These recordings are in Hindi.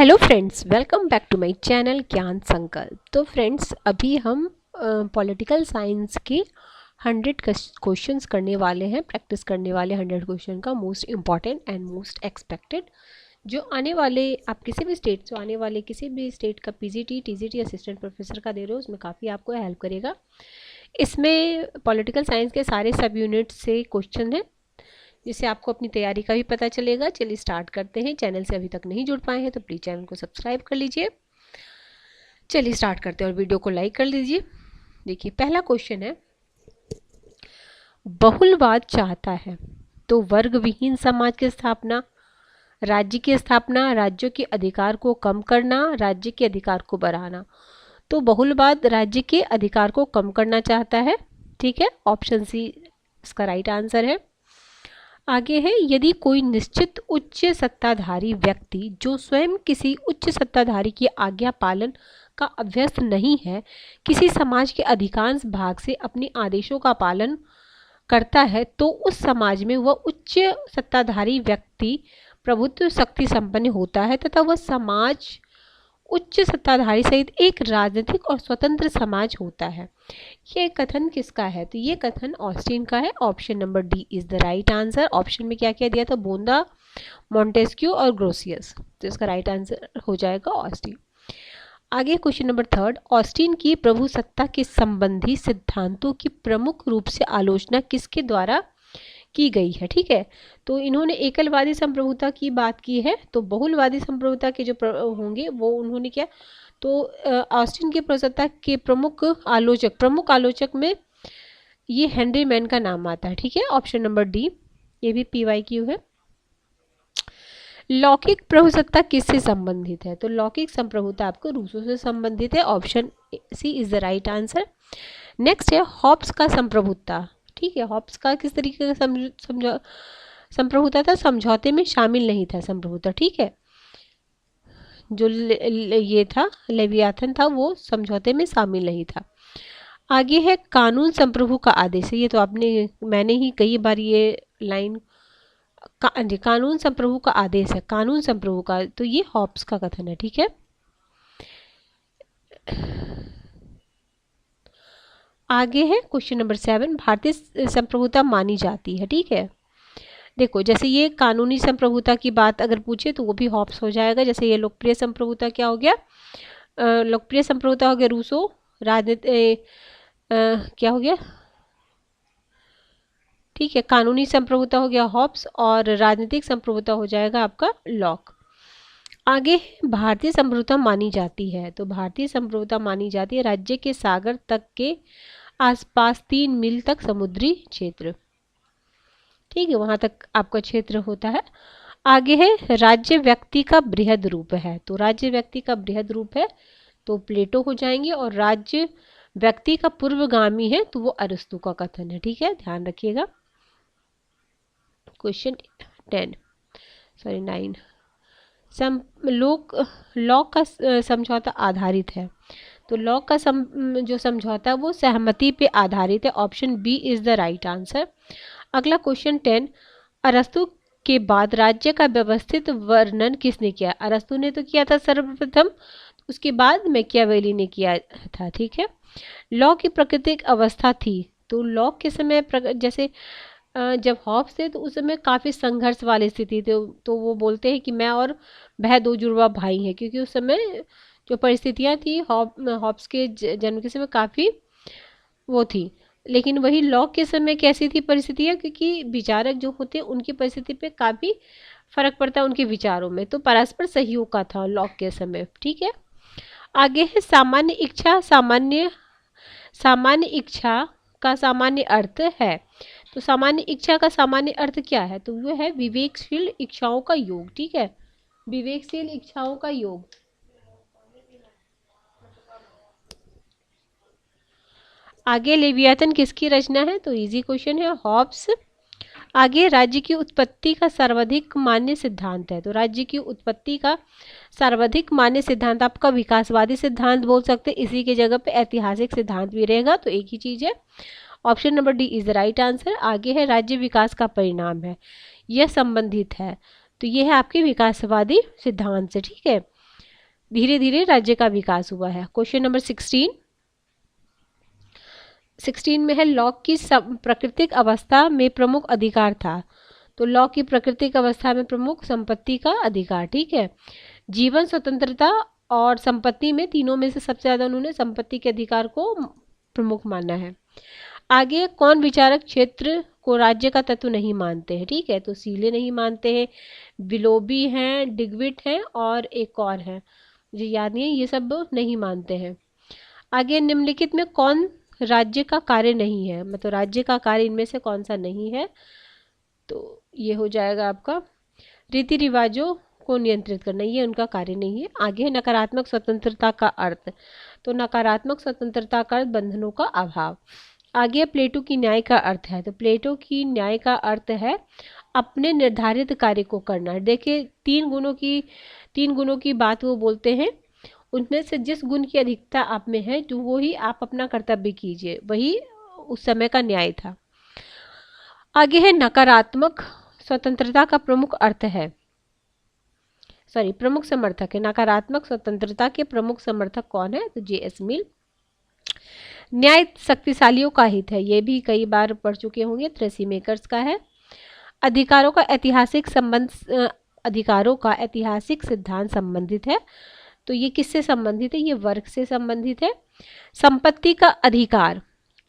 Hello friends, welcome back to my channel Gyan Sankalp. तो फ्रेंड्स, अभी हम पॉलिटिकल साइंस के 100 क्वेश्चंस करने वाले हैं, प्रैक्टिस करने वाले 100 क्वेश्चन का most important and most expected, जो आने वाले आप किसी भी स्टेट से आने वाले किसी भी स्टेट का पीजीटी टीजीटी असिस्टेंट प्रोफेसर का दे रहे हो, उसमें काफ़ी आपको हेल्प करेगा। इसमें पॉलिटिकल साइंस के सारे सब यूनिट से क्वेश्चन हैं, जिससे आपको अपनी तैयारी का भी पता चलेगा। चलिए स्टार्ट करते हैं। चैनल से अभी तक नहीं जुड़ पाए हैं तो प्लीज़ चैनल को सब्सक्राइब कर लीजिए। चलिए स्टार्ट करते हैं और वीडियो को लाइक कर लीजिए। देखिए, पहला क्वेश्चन है, बहुलवाद चाहता है तो वर्ग विहीन समाज की स्थापना, राज्य की स्थापना, राज्यों के अधिकार को कम करना, राज्य के अधिकार को बढ़ाना। तो बहुलवाद राज्य के अधिकार को कम करना चाहता है। ठीक है, ऑप्शन सी इसका राइट आंसर है। आगे है, यदि कोई निश्चित उच्च सत्ताधारी व्यक्ति जो स्वयं किसी उच्च सत्ताधारी की आज्ञा पालन का अभ्यस्त नहीं है, किसी समाज के अधिकांश भाग से अपने आदेशों का पालन करता है, तो उस समाज में वह उच्च सत्ताधारी व्यक्ति प्रभुत्व शक्ति संपन्न होता है तथा वह समाज उच्च सत्ताधारी सहित एक राजनीतिक और स्वतंत्र समाज होता है। ये कथन किसका है? तो ये कथन ऑस्टिन का है। Option number D is the right answer. Option में क्या क्या दिया था? बोंदा, मॉन्टेस्क्यू और ग्रोसियस। तो इसका राइट आंसर हो जाएगा ऑस्टिन। आगे क्वेश्चन नंबर थर्ड, ऑस्टिन की प्रभुसत्ता के संबंधी सिद्धांतों की प्रमुख रूप से आलोचना किसके द्वारा की गई है? ठीक है, तो इन्होंने एकलवादी संप्रभुता की बात की है, तो बहुलवादी संप्रभुता के जो होंगे वो उन्होंने क्या, तो ऑस्टिन की प्रभुसत्ता के प्रमुख आलोचक में ये हेनरी मैन का नाम आता है। ठीक है, ऑप्शन नंबर डी, ये भी PYQ है। लौकिक प्रभुसत्ता किससे संबंधित है? तो लौकिक संप्रभुता आपको रूसो से संबंधित है। Option C is the right answer. Next है, हॉब्स का संप्रभुता। ठीक है, हॉब्स का किस तरीके का संप्रभुता था? समझौते में शामिल नहीं था संप्रभुता। ठीक है, जो ये था लेवियाथन था, वो समझौते में शामिल नहीं था। आगे है, कानून संप्रभु का आदेश है। ये तो मैंने ही कई बार ये लाइन कानून संप्रभु का आदेश है, कानून संप्रभु का, तो ये हॉब्स का कथन है। ठीक है, आगे है क्वेश्चन नंबर 7, भारतीय संप्रभुता मानी जाती है। ठीक है, देखो जैसे ये कानूनी संप्रभुता की बात अगर पूछे तो वो भी हॉब्स हो जाएगा। जैसे ये लोकप्रिय संप्रभुता क्या हो गया? लोकप्रिय संप्रभुता हो गया रूसो। राजनीति क्या हो गया? ठीक है, कानूनी संप्रभुता हो गया हॉब्स और राजनीतिक संप्रभुता हो जाएगा आपका लॉक। आगे भारतीय संप्रभुता मानी जाती है, तो भारतीय संप्रभुता मानी जाती है राज्य के सागर तक के आसपास 3 मील तक समुद्री क्षेत्र। ठीक है, वहां तक आपका क्षेत्र होता है। आगे है, राज्य व्यक्ति का बृहद रूप है, तो राज्य व्यक्ति का बृहद रूप है तो प्लेटो हो जाएंगे, और राज्य व्यक्ति का पूर्वगामी है तो वो अरस्तु का कथन है। ठीक है, ध्यान रखिएगा। क्वेश्चन 9, लॉक का समझौता आधारित है, तो लॉक का जो समझौता है वो सहमति पे आधारित है। Option B is the right answer. अगला क्वेश्चन 10, अरस्तु के बाद राज्य का व्यवस्थित वर्णन किसने किया? अरस्तु ने तो किया था सर्वप्रथम, उसके बाद मैकियावेली ने किया था। ठीक है, लॉ की प्राकृतिक अवस्था थी, तो लॉ के समय जैसे जब हॉब्स थे तो उस समय काफ़ी संघर्ष वाली स्थिति थी, तो वो बोलते हैं कि मैं और वह 2 जुड़वा भाई हैं, क्योंकि उस समय जो परिस्थितियाँ थी हॉब्स के जन्म के समय काफ़ी वो थी। लेकिन वही लॉक के समय कैसी थी परिस्थितियाँ? क्योंकि विचारक जो होते हैं उनकी परिस्थिति पे काफ़ी फर्क पड़ता है उनके विचारों में, तो परस्पर सहयोग का था लॉक के समय। ठीक है, आगे है, सामान्य इच्छा का सामान्य अर्थ है, तो सामान्य इच्छा का सामान्य अर्थ क्या है? तो वो है विवेकशील इच्छाओं का योग। ठीक है, विवेकशील इच्छाओं का योग। आगे लेवियाथन किसकी रचना है? तो इजी क्वेश्चन है, हॉब्स। आगे राज्य की उत्पत्ति का सर्वाधिक मान्य सिद्धांत है, तो राज्य की उत्पत्ति का सर्वाधिक मान्य सिद्धांत आपका विकासवादी सिद्धांत बोल सकते हैं, इसी की जगह पे ऐतिहासिक सिद्धांत भी रहेगा, तो एक ही चीज है। Option number D is the right answer. आगे है, राज्य विकास का परिणाम है, यह संबंधित है, तो यह है आपके विकासवादी सिद्धांत से। ठीक है, धीरे धीरे राज्य का विकास हुआ है। क्वेश्चन नंबर 16 में है लॉक की प्राकृतिक अवस्था में प्रमुख अधिकार था। तो लॉक की प्राकृतिक अवस्था में प्रमुख संपत्ति का अधिकार, ठीक है। जीवन, स्वतंत्रता और संपत्ति में, तीनों में से सबसे ज्यादा उन्होंने संपत्ति के अधिकार को प्रमुख माना है। आगे, कौन विचारक क्षेत्र को राज्य का तत्व नहीं मानते हैं, ठीक है। तो सीले नहीं मानते हैं, विलोबी हैं, डिगविट हैं और एक और है, मुझे याद नहीं है, ये सब नहीं मानते हैं। आगे, निम्नलिखित में कौन राज्य का कार्य नहीं है, मतलब राज्य का कार्य इनमें से कौन सा नहीं है। तो ये हो जाएगा आपका रीति रिवाजों को नियंत्रित करना, ये उनका कार्य नहीं है। आगे है नकारात्मक स्वतंत्रता का अर्थ। तो नकारात्मक स्वतंत्रता का अर्थ बंधनों का अभाव। आगे प्लेटो की न्याय का अर्थ है। तो प्लेटो की न्याय का अर्थ है अपने निर्धारित कार्य को करना। देखिए, तीन गुणों की बात वो बोलते हैं, उनमें से जिस गुण की अधिकता आप में है जो वो ही आप अपना कर्तव्य कीजिए, वही उस समय का न्याय था। आगे है नकारात्मक स्वतंत्रता का प्रमुख अर्थ है, प्रमुख समर्थक है। नकारात्मक स्वतंत्रता के प्रमुख समर्थक कौन है? तो J.S. मिल। न्याय शक्तिशालियों का हित है, ये भी कई बार पढ़ चुके होंगे, थ्रेसी मेकर्स का है। अधिकारों का ऐतिहासिक सिद्धांत संबंधित है। तो ये किससे संबंधित है? ये वर्ग से संबंधित है। संपत्ति का अधिकार,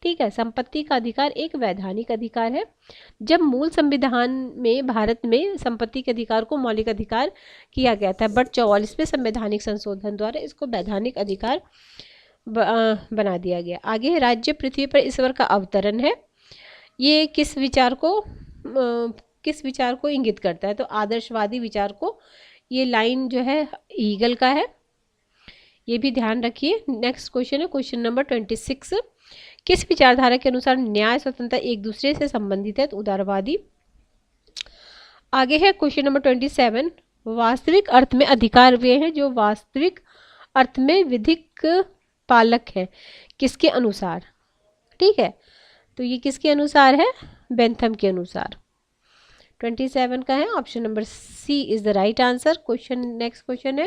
ठीक है, संपत्ति का अधिकार एक वैधानिक अधिकार है। जब मूल संविधान में भारत में संपत्ति के अधिकार को मौलिक अधिकार किया गया था, बट 44वें संवैधानिक संशोधन द्वारा इसको वैधानिक अधिकार बना दिया गया। आगे, राज्य पृथ्वी पर ईश्वर का अवतरण है। ये किस विचार को इंगित करता है? तो आदर्शवादी विचार को। ये लाइन जो है ईगल का है, ये भी ध्यान रखिए। नेक्स्ट क्वेश्चन है क्वेश्चन नंबर 26। किस विचारधारा के अनुसार न्याय स्वतंत्रता एक दूसरे से संबंधित है? तो उदारवादी। आगे है क्वेश्चन नंबर 27। वास्तविक अर्थ में अधिकार वे हैं जो वास्तविक अर्थ में विधिक पालक है, किसके अनुसार? ठीक है, तो ये किसके अनुसार है? बेंथम के अनुसार। 27 का है, option number C is the right answer. Next question है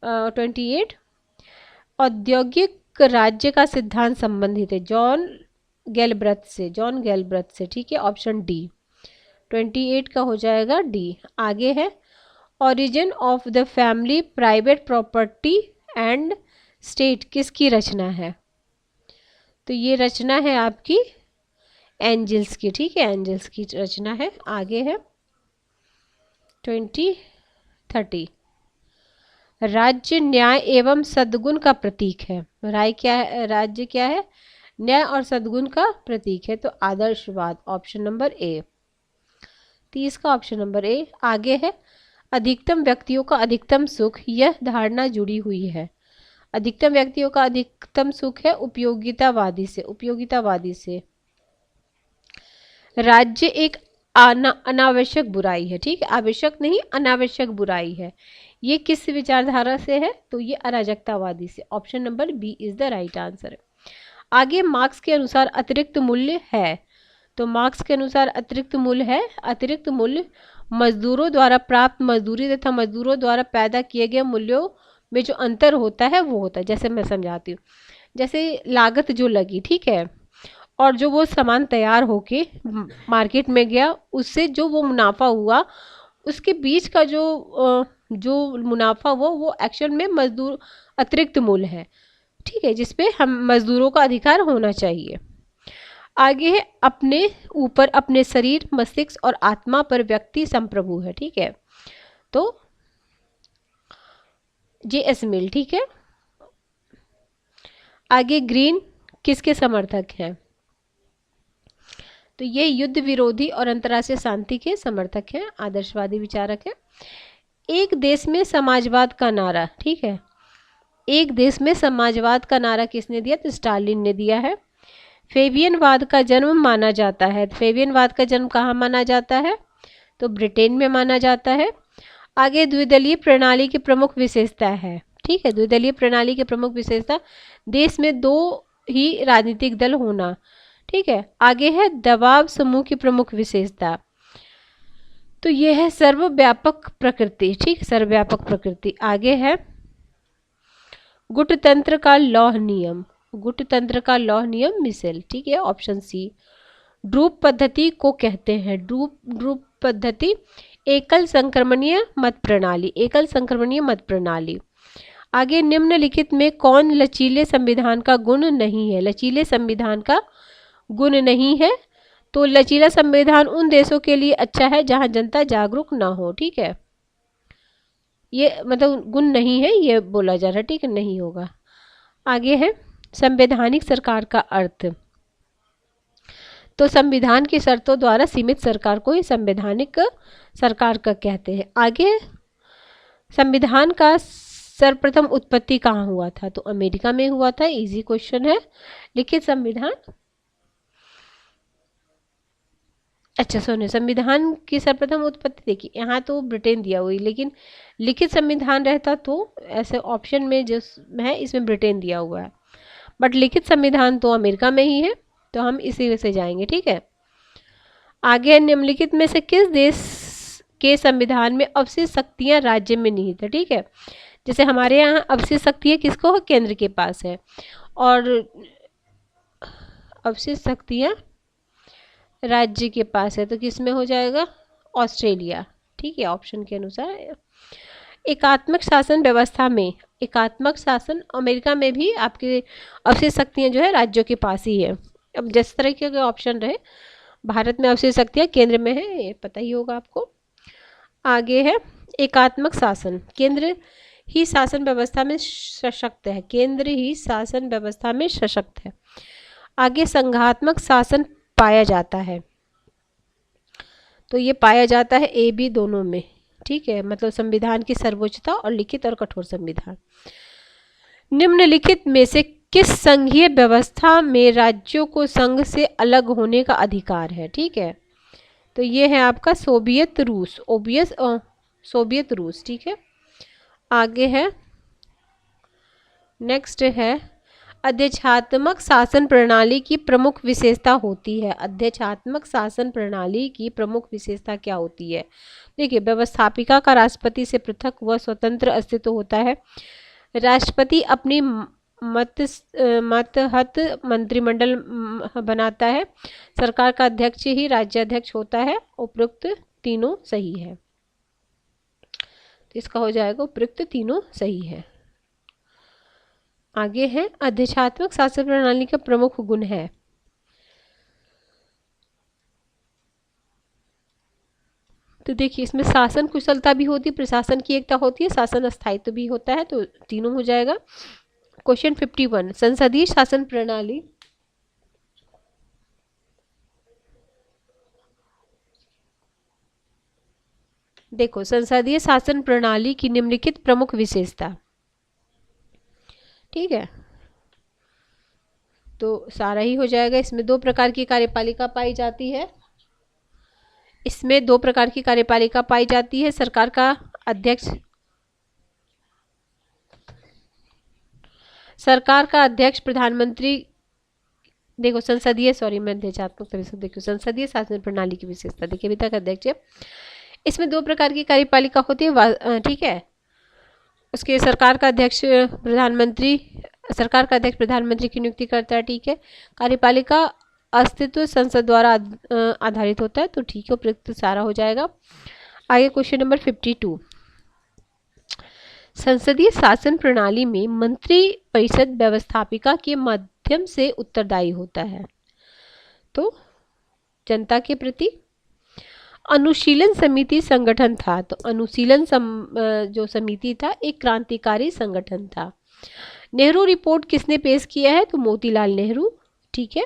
28। औद्योगिक राज्य का सिद्धांत संबंधित है जॉन गैलब्रेथ से, ठीक है, ऑप्शन डी। 28 का हो जाएगा डी। आगे है origin of the family, private property and state किसकी रचना है? तो ये रचना है आपकी एंजल्स की, ठीक है, एंजल्स की रचना है। आगे है 30। राज्य न्याय एवं सद्गुण का प्रतीक है। राज्य क्या है? न्याय और सद्गुण का प्रतीक है। तो आदर्शवाद, ऑप्शन नंबर ए। 30 का ऑप्शन नंबर ए। आगे है अधिकतम व्यक्तियों का अधिकतम सुख, यह धारणा जुड़ी हुई है। अधिकतम व्यक्तियों का अधिकतम सुख है उपयोगितावादी से। राज्य एक अनावश्यक बुराई है, ठीक है, आवश्यक नहीं, अनावश्यक बुराई है। ये किस विचारधारा से है? तो ये अराजकतावादी से। Option number B is the right answer. आगे मार्क्स के अनुसार अतिरिक्त मूल्य है। तो मार्क्स के अनुसार अतिरिक्त मूल्य है, अतिरिक्त मूल्य मजदूरों द्वारा प्राप्त मजदूरी तथा मजदूरों द्वारा पैदा किए गए मूल्यों में जो अंतर होता है वो होता है। जैसे मैं समझाती हूँ, जैसे लागत जो लगी, ठीक है, और जो वो सामान तैयार होके मार्केट में गया, उससे जो वो मुनाफा हुआ, उसके बीच का जो मुनाफा वो एक्चुअल में मजदूर अतिरिक्त मूल्य है, ठीक है, जिसपे हम मजदूरों का अधिकार होना चाहिए। आगे है अपने ऊपर, अपने शरीर, मस्तिष्क और आत्मा पर व्यक्ति संप्रभु है, ठीक है, तो J.S. मिल, ठीक है। आगे ग्रीन किसके समर्थक हैं? तो ये युद्ध विरोधी और अंतर्राष्ट्रीय शांति के समर्थक हैं, आदर्शवादी विचारक हैं। एक देश में समाजवाद का नारा, ठीक है, एक देश में समाजवाद का नारा किसने दिया? तो स्टालिन ने दिया है। फेबियनवाद का जन्म माना जाता है। फेबियनवाद का जन्म कहाँ माना जाता है? तो ब्रिटेन में माना जाता है। आगे द्विदलीय प्रणाली की प्रमुख विशेषता है, ठीक है, द्विदलीय प्रणाली की प्रमुख विशेषता देश में 2 ही राजनीतिक दल होना, ठीक है। आगे है दबाव समूह की प्रमुख विशेषता, तो यह है सर्वव्यापक प्रकृति, ठीक, सर्वव्यापक प्रकृति। आगे है गुटतंत्र का लौह नियम, गुटतंत्र का लौह नियम मिसेल, ठीक है, ऑप्शन सी। ड्रूप पद्धति को कहते हैं, ड्रूप ड्रूप पद्धति एकल संक्रमणीय मत प्रणाली, एकल संक्रमणीय मत प्रणाली। आगे निम्नलिखित में कौन लचीले संविधान का गुण नहीं है, लचीले संविधान का गुण नहीं है। तो लचीला संविधान उन देशों के लिए अच्छा है जहां जनता जागरूक ना हो, ठीक है, ये मतलब गुण नहीं है ये बोला जा रहा है, ठीक है, नहीं होगा। आगे है संवैधानिक सरकार का अर्थ। तो संविधान की शर्तों द्वारा सीमित सरकार को ही संवैधानिक सरकार का कहते हैं। आगे संविधान का सर्वप्रथम उत्पत्ति कहाँ हुआ था, तो अमेरिका में हुआ था, इजी क्वेश्चन है। लिखित संविधान, अच्छा सुनिए, संविधान की सर्वप्रथम उत्पत्ति देखिए यहाँ तो ब्रिटेन दिया हुई, लेकिन लिखित संविधान रहता तो ऐसे ऑप्शन में जो है इसमें ब्रिटेन दिया हुआ है, बट लिखित संविधान तो अमेरिका में ही है, तो हम इसी में से जाएंगे, ठीक है। आगे निम्नलिखित में से किस देश के संविधान में अवशिष्ट शक्तियां राज्य में निहित है, ठीक है। जैसे हमारे यहाँ अवशिष्ट शक्तियाँ किसको, केंद्र के पास है, और अवशिष्ट शक्तियाँ राज्य के पास है, तो किस में हो जाएगा, ऑस्ट्रेलिया, ठीक है, ऑप्शन के अनुसार। एकात्मक शासन व्यवस्था में, एकात्मक शासन अमेरिका में भी आपके अवशिष्ट शक्तियाँ जो है राज्यों के पास ही है। अब जिस तरह के ऑप्शन रहे, भारत में अवशिष्ट शक्तियाँ केंद्र में है, ये पता ही होगा आपको। आगे है एकात्मक शासन, केंद्र ही शासन व्यवस्था में सशक्त है, केंद्र ही शासन व्यवस्था में सशक्त है। आगे संघात्मक शासन पाया जाता है, तो ये पाया जाता है ए बी दोनों में, ठीक है, मतलब संविधान की सर्वोच्चता और लिखित और कठोर संविधान। निम्नलिखित में से किस संघीय व्यवस्था में राज्यों को संघ से अलग होने का अधिकार है, ठीक है, तो ये है आपका सोवियत रूस, सोवियत रूस, ठीक है। आगे है नेक्स्ट है अध्यक्षात्मक शासन प्रणाली की प्रमुख विशेषता होती है, अध्यक्षात्मक शासन प्रणाली की प्रमुख विशेषता क्या होती है। देखिए व्यवस्थापिका का राष्ट्रपति से पृथक व स्वतंत्र अस्तित्व होता है, राष्ट्रपति अपनी मतहत मंत्रिमंडल बनाता है, सरकार का अध्यक्ष ही राज्याध्यक्ष होता है, उपयुक्त तीनों सही है, तो इसका हो जाएगा उपयुक्त तीनों सही है। आगे है अध्यक्षात्मक शासन प्रणाली का प्रमुख गुण है, तो देखिए इसमें शासन कुशलता भी होती है, प्रशासन की एकता होती है, शासन स्थायित्व भी होता है, तो तीनों हो जाएगा। क्वेश्चन 51 संसदीय शासन प्रणाली, देखो संसदीय शासन प्रणाली की निम्नलिखित प्रमुख विशेषता, ठीक है, तो सारा ही हो जाएगा। इसमें दो प्रकार की कार्यपालिका पाई जाती है, इसमें दो प्रकार की कार्यपालिका पाई जाती है, सरकार का अध्यक्ष, सरकार का अध्यक्ष प्रधानमंत्री, देखो संसदीय, सॉरी मैं देशात्मक तरह से देखो संसदीय शासन प्रणाली की विशेषता देखिए, अभी तक अध्यक्ष है, इसमें दो प्रकार की कार्यपालिका होती है, ठीक है, उसके सरकार का अध्यक्ष प्रधानमंत्री, सरकार का अध्यक्ष प्रधानमंत्री की नियुक्ति करता है, ठीक है, कार्यपालिका अस्तित्व संसद द्वारा आधारित होता है, तो ठीक है, उपयुक्त सारा हो जाएगा। आगे क्वेश्चन नंबर 52 संसदीय शासन प्रणाली में मंत्री परिषद व्यवस्थापिका के माध्यम से उत्तरदायी होता है, तो जनता के प्रति। अनुशीलन समिति संगठन था, तो अनुशीलन जो समिति था एक क्रांतिकारी संगठन था। नेहरू रिपोर्ट किसने पेश किया है, तो मोतीलाल नेहरू, ठीक है।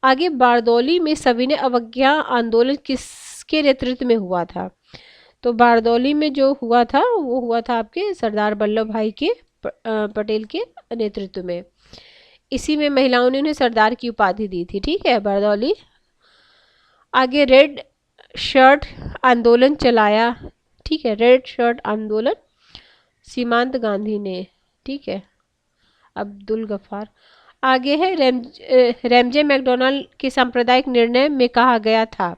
आगे बारदौली में सविनय अवज्ञा आंदोलन किसके नेतृत्व में हुआ था, तो बारदौली में जो हुआ था वो हुआ था आपके सरदार वल्लभ भाई के पटेल के नेतृत्व में, इसी में महिलाओं ने उन्हें सरदार की उपाधि दी थी, ठीक है, बारदौली। आगे रेड शर्ट आंदोलन चलाया, ठीक है, रेड शर्ट आंदोलन सीमांत गांधी ने, ठीक है, अब्दुल गफ्फार। आगे है रैमजे मैकडोनाल्ड के सांप्रदायिक निर्णय में कहा गया था,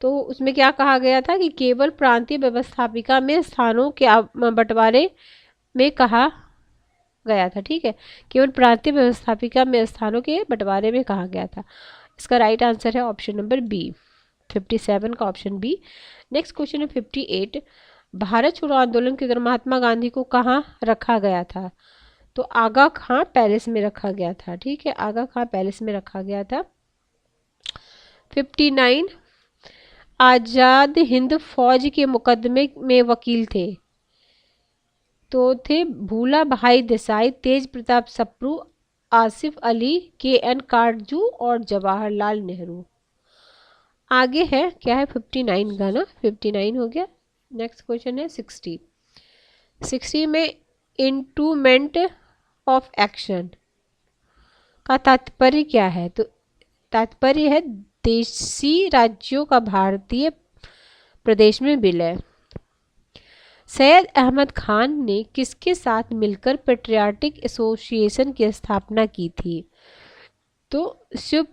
तो उसमें क्या कहा गया था कि केवल प्रांतीय व्यवस्थापिका में स्थानों के बंटवारे में कहा गया था। ठीक है, केवल प्रांतीय व्यवस्थापिका में स्थानों के बंटवारे में कहा गया था। इसका राइट आंसर है ऑप्शन नंबर बी, 57 का ऑप्शन बी। नेक्स्ट क्वेश्चन है 58। भारत छोड़ो आंदोलन के दौरान महात्मा गांधी को कहाँ रखा गया था? तो आगा खां पैलेस में रखा गया था। ठीक है, आगा खां पैलेस में रखा गया था। 59। आजाद हिंद फौज के मुकदमे में वकील थे, तो थे भूला भाई देसाई, तेज प्रताप सप्रू, आसिफ अली, के एन कारजू और जवाहरलाल नेहरू। आगे है क्या है 59 का ना, 59 हो गया। नेक्स्ट क्वेश्चन है 60। 60 में इंस्ट्रूमेंट ऑफ एक्शन का तात्पर्य क्या है? तो तात्पर्य है देशी राज्यों का भारतीय प्रदेश में विलय। सैयद अहमद खान ने किसके साथ मिलकर पेट्रियाटिक एसोसिएशन की स्थापना की थी? तो शिव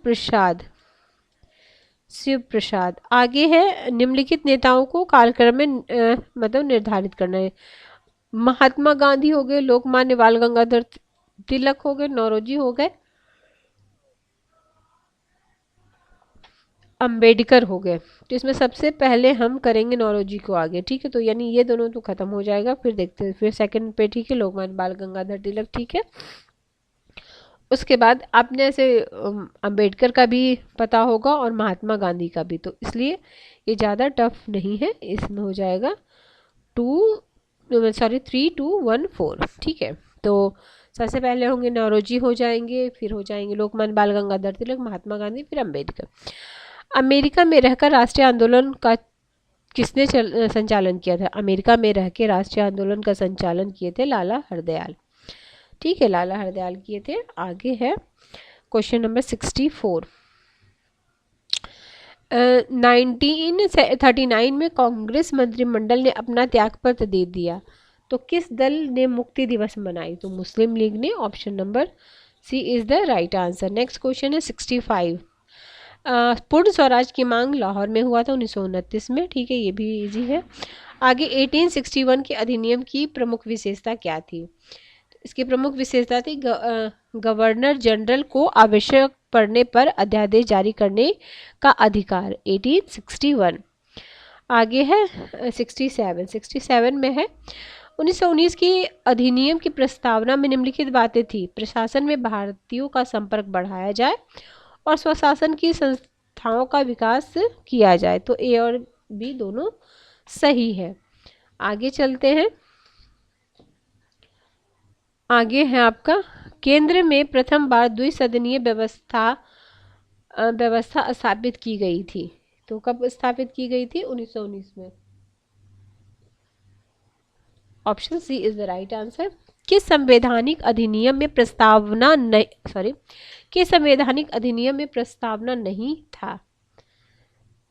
प्रसाद। आगे है निम्नलिखित नेताओं को कालक्रम में मतलब निर्धारित करना है। महात्मा गांधी हो गए, लोकमान्य बाल गंगाधर तिलक हो गए, नौरोजी हो गए, अंबेडकर हो गए। तो इसमें सबसे पहले हम करेंगे नौरोजी को आगे। ठीक है, तो यानी ये दोनों तो खत्म हो जाएगा, फिर देखते हैं फिर सेकंड पे। ठीक है, लोकमान्य बाल गंगाधर तिलक। ठीक है, उसके बाद आपने ऐसे अंबेडकर का भी पता होगा और महात्मा गांधी का भी, तो इसलिए ये ज़्यादा टफ नहीं है। इसमें हो जाएगा 3 2 1 4। ठीक है, तो सबसे पहले होंगे नौरोजी हो जाएंगे, फिर हो जाएंगे लोकमान्य बाल गंगाधर तिलक, महात्मा गांधी, फिर अंबेडकर। अमेरिका में रहकर राष्ट्रीय आंदोलन का किसने संचालन किया था? अमेरिका में रह के राष्ट्रीय आंदोलन का संचालन किए थे लाला हरदयाल। ठीक है, लाला हरदयाल किए थे। आगे है क्वेश्चन नंबर 64। 1939 में कांग्रेस मंत्रिमंडल ने अपना त्यागपत्र दे दिया, तो किस दल ने मुक्ति दिवस मनाई? तो मुस्लिम लीग ने। Option number C is the right answer. Next question है 65। पूर्ण स्वराज की मांग लाहौर में हुआ था 1929 में। ठीक है, ये भी इजी है। आगे 1861 के अधिनियम की प्रमुख विशेषता क्या थी? इसकी प्रमुख विशेषता थी गवर्नर जनरल को आवश्यक पड़ने पर अध्यादेश जारी करने का अधिकार, 1861। आगे है 67 में है 1919 की अधिनियम की प्रस्तावना में निम्नलिखित बातें थी। प्रशासन में भारतीयों का संपर्क बढ़ाया जाए और स्वशासन की संस्थाओं का विकास किया जाए। तो ए और बी दोनों सही है। आगे चलते हैं। आगे है आपका केंद्र में प्रथम बार द्विसदनीय व्यवस्था स्थापित की गई थी। तो कब स्थापित की गई थी? 1919 में। Option C is the right answer. किस संवैधानिक अधिनियम में प्रस्तावना नहीं था?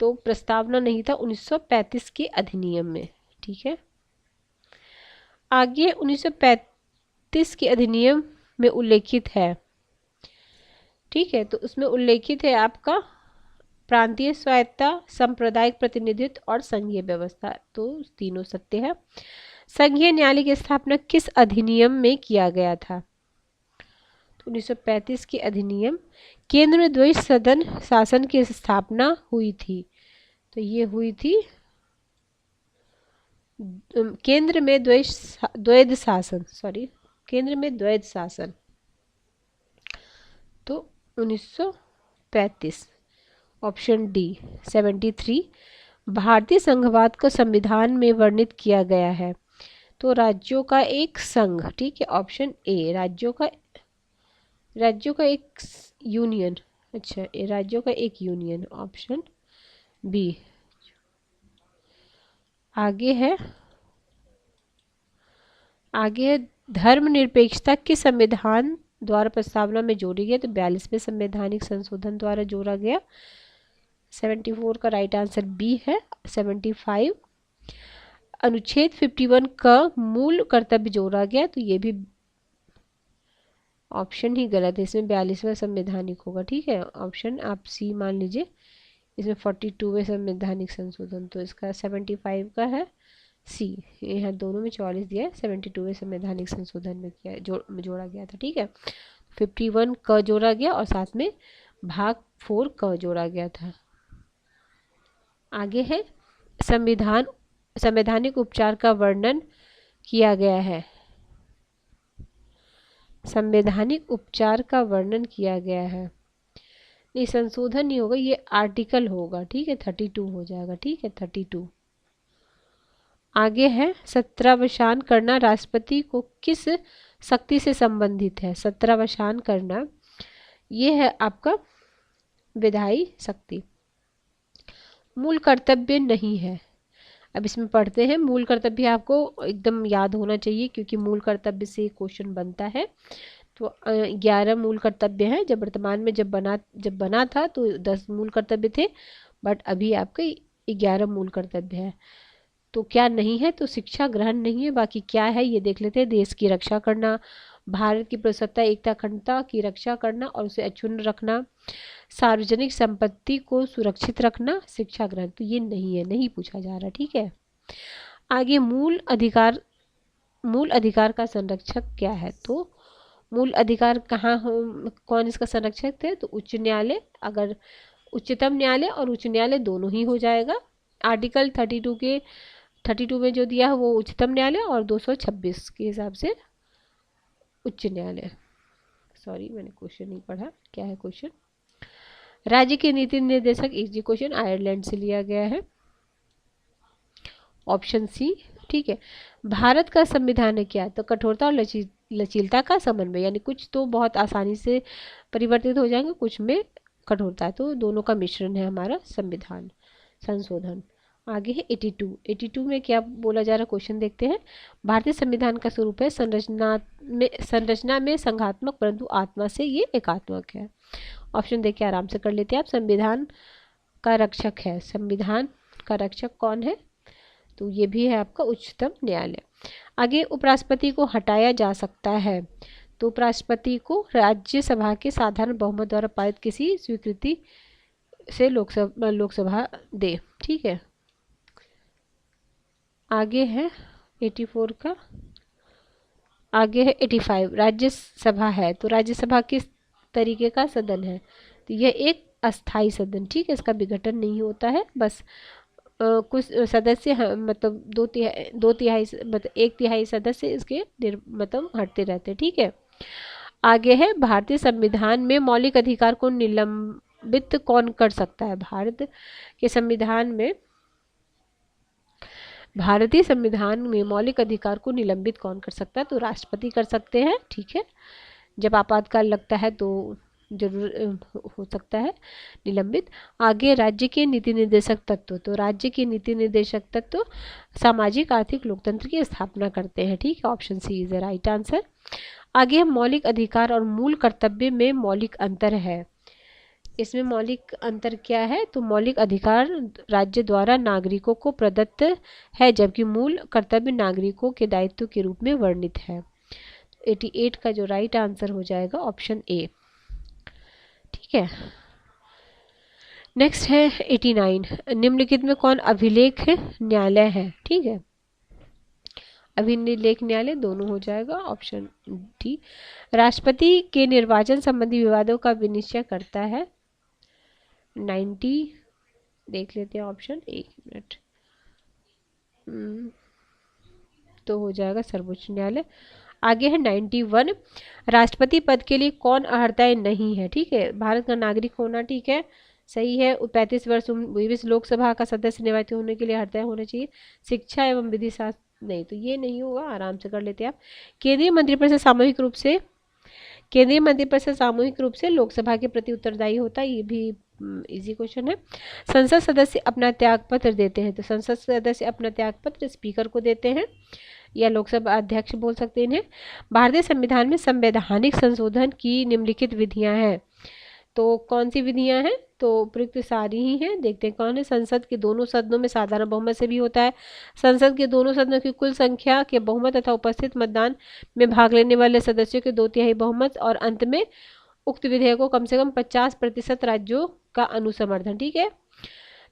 तो प्रस्तावना नहीं था 1935 के अधिनियम में। ठीक है, आगे 1935 के अधिनियम में उल्लेखित है। ठीक है, तो उसमें उल्लेखित है आपका प्रांतीय स्वायत्ता, सांप्रदायिक प्रतिनिधित्व और संघीय व्यवस्था, तो तीनों सत्य है। संघीय न्यायालय की स्थापना किस अधिनियम में किया गया था? तो 1935 के अधिनियम। केंद्र में द्वैध सदन शासन की स्थापना हुई थी, तो ये हुई थी केंद्र में द्वैध शासन, तो 1935। Option D 73। भारतीय संघवाद को संविधान में वर्णित किया गया है, तो राज्यों का एक संघ। ठीक है, ऑप्शन ए राज्यों का एक यूनियन। अच्छा, ये राज्यों का एक यूनियन, ऑप्शन बी। आगे है धर्मनिरपेक्षता किस संविधान द्वारा प्रस्तावना में जोड़ी गई? तो 42वें संवैधानिक संशोधन द्वारा जोड़ा गया। 74 का राइट आंसर बी है। 75 अनुच्छेद 51 का मूल कर्तव्य जोड़ा गया, तो ये भी ऑप्शन ही गलत है, इसमें 42वां संवैधानिक होगा। ठीक है, ऑप्शन आप सी मान लीजिए, इसमें 42वें संवैधानिक संशोधन, तो इसका 75 का है सी, यहाँ दोनों में 44 दिया है, 72वें संवैधानिक संशोधन में जोड़ा गया था। ठीक है, 51 क जोड़ा गया और साथ में भाग 4 क जोड़ा गया था। आगे है संवैधानिक उपचार का वर्णन किया गया है। संवैधानिक उपचार का वर्णन किया गया है, नहीं संशोधन नहीं होगा, ये आर्टिकल होगा। ठीक है, 32 हो जाएगा। ठीक है, 32। आगे है सत्रावसान करना राष्ट्रपति को किस शक्ति से संबंधित है। सत्रावसान करना ये है आपका विधायी शक्ति। मूल कर्तव्य नहीं है। अब इसमें पढ़ते हैं। मूल कर्तव्य आपको एकदम याद होना चाहिए क्योंकि मूल कर्तव्य से क्वेश्चन बनता है। तो 11 मूल कर्तव्य हैं। जब वर्तमान में जब बना था तो 10 मूल कर्तव्य थे, बट अभी आपके 11 मूल कर्तव्य है। तो क्या नहीं है, तो शिक्षा ग्रहण नहीं है। बाकी क्या है ये देख लेते हैं। देश की रक्षा करना, भारत की प्रभुसत्ता एकता अखंडता की रक्षा करना और उसे अक्षुण्ण रखना, सार्वजनिक संपत्ति को सुरक्षित रखना, शिक्षा ग्रहण। तो ये नहीं है, नहीं पूछा जा रहा। ठीक है, आगे मूल अधिकार का संरक्षक क्या है। तो मूल अधिकार कहाँ हो, कौन इसका संरक्षक थे, तो उच्च न्यायालय। अगर उच्चतम न्यायालय और उच्च न्यायालय दोनों ही हो जाएगा। आर्टिकल 32 में जो दिया है वो उच्चतम न्यायालय और 226 के हिसाब से उच्च न्यायालय। सॉरी मैंने क्वेश्चन नहीं पढ़ा, क्या है क्वेश्चन। राज्य के नीति निर्देशक, इजी क्वेश्चन, आयरलैंड से लिया गया है, ऑप्शन सी। ठीक है, भारत का संविधान है क्या, तो कठोरता और लचीलता का समन्वय, यानी कुछ तो बहुत आसानी से परिवर्तित हो जाएंगे, कुछ में कठोरता है, तो दोनों का मिश्रण है हमारा संविधान संशोधन। आगे है 82 में क्या बोला जा रहा है, क्वेश्चन देखते हैं। भारतीय संविधान का स्वरूप है संरचना में संघात्मक परंतु आत्मा से ये एकात्मक है। ऑप्शन देख के आराम से कर लेते हैं आप। संविधान का रक्षक है, संविधान का रक्षक कौन है, तो ये भी है आपका उच्चतम न्यायालय। आगे उपराष्ट्रपति को हटाया जा सकता है, तो उपराष्ट्रपति को राज्यसभा के साधारण बहुमत द्वारा पारित किसी स्वीकृति से लोकसभा दे। ठीक है, आगे है 84 का। आगे है 85, राज्यसभा है, तो राज्यसभा किस तरीके का सदन है, तो यह एक अस्थाई सदन। ठीक है, इसका विघटन नहीं होता है, बस कुछ सदस्य मतलब 2/3 मतलब 1/3 सदस्य इसके मतलब हटते रहते। ठीक है, आगे है भारतीय संविधान में मौलिक अधिकार को निलंबित कौन कर सकता है। भारतीय संविधान में मौलिक अधिकार को निलंबित कौन कर सकता है, तो राष्ट्रपति कर सकते हैं। ठीक है, जब आपातकाल लगता है तो जरूर हो सकता है निलंबित। आगे राज्य के नीति निर्देशक तत्व, तो राज्य के नीति निर्देशक तत्व सामाजिक आर्थिक लोकतंत्र की स्थापना करते हैं। ठीक है, option C is the right answer. आगे मौलिक अधिकार और मूल कर्तव्य में मौलिक अंतर है। इसमें मौलिक अंतर क्या है, तो मौलिक अधिकार राज्य द्वारा नागरिकों को प्रदत्त है, जबकि मूल कर्तव्य नागरिकों के दायित्व के रूप में वर्णित है। 88 का जो राइट आंसर हो जाएगा ऑप्शन ए। ठीक है, नेक्स्ट है 89, निम्नलिखित में कौन अभिलेख न्यायालय है। ठीक है, अभिलेख न्यायालय दोनों हो जाएगा, ऑप्शन डी। राष्ट्रपति के निर्वाचन संबंधी विवादों का विनिश्चय करता है 90, देख लेते हैं ऑप्शन, एक मिनट, तो हो जाएगा सर्वोच्च न्यायालय। आगे है 91, राष्ट्रपति पद के लिए कौन अर्हताएं नहीं है। ठीक है, भारत का नागरिक होना, ठीक है सही है, 35 वर्ष उम्र, लोकसभा का सदस्य निर्वाचित होने के लिए अर्हताएं होनी चाहिए, शिक्षा एवं विधि शास्त्र नहीं, तो ये नहीं होगा, आराम से कर लेते हैं आप। केंद्रीय मंत्रिपरिषद सामूहिक रूप से लोकसभा के प्रति उत्तरदायी होता है, ये भी इजी क्वेश्चन है। संसद सदस्य अपना त्यागपत्र देते हैं, तो संसद सदस्य अपना त्यागपत्र स्पीकर को देते हैं या लोकसभा अध्यक्ष बोल सकते हैं इन्हें। भारतीय संविधान में संवैधानिक संशोधन की निम्नलिखित विधियां हैं, तो कौन सी विधियां हैं, तो उपयुक्त सारी ही हैं, देखते हैं कौन है। संसद के दोनों सदनों में साधारण बहुमत से भी होता है, संसद के दोनों सदनों की कुल संख्या के बहुमत तथा उपस्थित मतदान में भाग लेने वाले सदस्यों के 2/3 बहुमत, और अंत में उक्त विधेयक को कम से कम 50% राज्यों का अनुसमर्थन। ठीक है,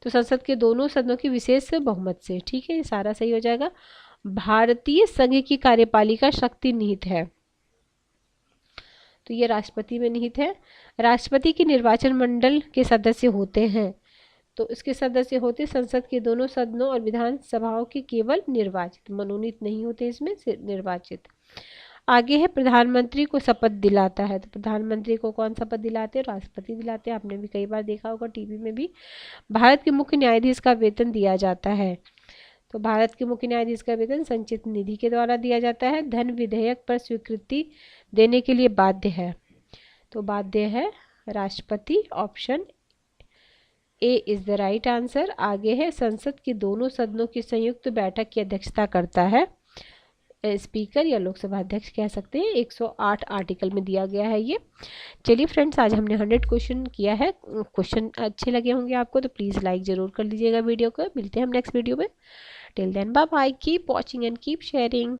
तो संसद के दोनों सदनों की विशेष बहुमत से। ठीक है, ये सारा सही हो जाएगा। भारतीय संघ की कार्यपालिका शक्ति निहित है, तो ये राष्ट्रपति में निहित है। राष्ट्रपति के निर्वाचन मंडल के सदस्य होते हैं, तो इसके सदस्य होते संसद के दोनों सदनों और विधानसभाओं के केवल निर्वाचित, मनोनीत नहीं होते इसमें, सिर्फ निर्वाचित। आगे है प्रधानमंत्री को शपथ दिलाता है, तो प्रधानमंत्री को कौन शपथ दिलाते हैं? राष्ट्रपति दिलाते हैं, आपने भी कई बार देखा होगा टीवी में भी। भारत के मुख्य न्यायाधीश का वेतन दिया जाता है, तो भारत के मुख्य न्यायाधीश का वेतन संचित निधि के द्वारा दिया जाता है। धन विधेयक पर स्वीकृति देने के लिए बाध्य है, तो बाध्य है राष्ट्रपति, option A is the right answer. आगे है संसद के दोनों सदनों की संयुक्त बैठक की अध्यक्षता करता है स्पीकर या लोकसभा अध्यक्ष कह सकते हैं, 108 आर्टिकल में दिया गया है ये। चलिए फ्रेंड्स, आज हमने 100 क्वेश्चन किया है। क्वेश्चन अच्छे लगे होंगे आपको तो प्लीज़ लाइक ज़रूर कर लीजिएगा वीडियो को। मिलते हैं हम नेक्स्ट वीडियो में। Till then bye bye, keep watching and keep sharing.